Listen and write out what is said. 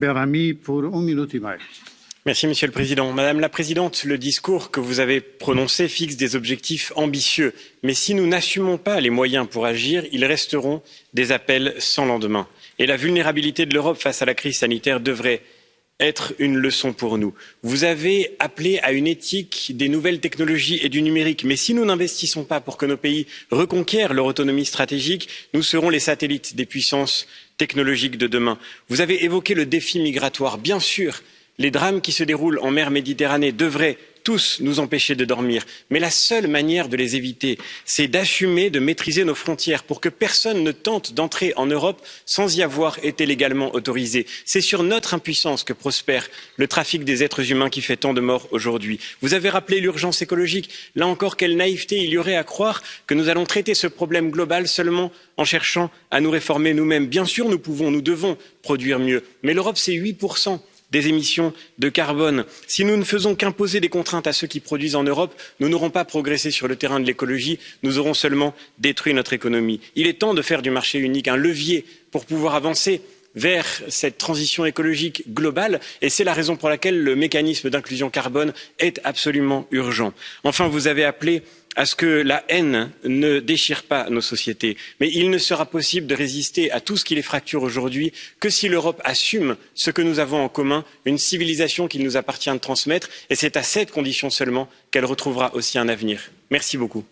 Bellamy pour 1 minute et demie. Merci, Monsieur le Président. Madame la Présidente, le discours que vous avez prononcé fixe des objectifs ambitieux. Mais si nous n'assumons pas les moyens pour agir, ils resteront des appels sans lendemain. Et la vulnérabilité de l'Europe face à la crise sanitaire devrait être une leçon pour nous. Vous avez appelé à une éthique des nouvelles technologies et du numérique. Mais si nous n'investissons pas pour que nos pays reconquièrent leur autonomie stratégique, nous serons les satellites des puissances technologiques de demain. Vous avez évoqué le défi migratoire. Bien sûr, les drames qui se déroulent en mer Méditerranée devraient tous nous empêcher de dormir. Mais la seule manière de les éviter, c'est d'assumer, de maîtriser nos frontières pour que personne ne tente d'entrer en Europe sans y avoir été légalement autorisé. C'est sur notre impuissance que prospère le trafic des êtres humains qui fait tant de morts aujourd'hui. Vous avez rappelé l'urgence écologique. Là encore, quelle naïveté il y aurait à croire que nous allons traiter ce problème global seulement en cherchant à nous réformer nous-mêmes. Bien sûr, nous pouvons, nous devons produire mieux. Mais l'Europe, c'est 8% des émissions de carbone. Si nous ne faisons qu'imposer des contraintes à ceux qui produisent en Europe, nous n'aurons pas progressé sur le terrain de l'écologie, nous aurons seulement détruit notre économie. Il est temps de faire du marché unique un levier pour pouvoir avancer vers cette transition écologique globale et c'est la raison pour laquelle le mécanisme d'inclusion carbone est absolument urgent. Enfin, vous avez appelé à ce que la haine ne déchire pas nos sociétés. Mais il ne sera possible de résister à tout ce qui les fracture aujourd'hui que si l'Europe assume ce que nous avons en commun, une civilisation qu'il nous appartient de transmettre, et c'est à cette condition seulement qu'elle retrouvera aussi un avenir. Merci beaucoup.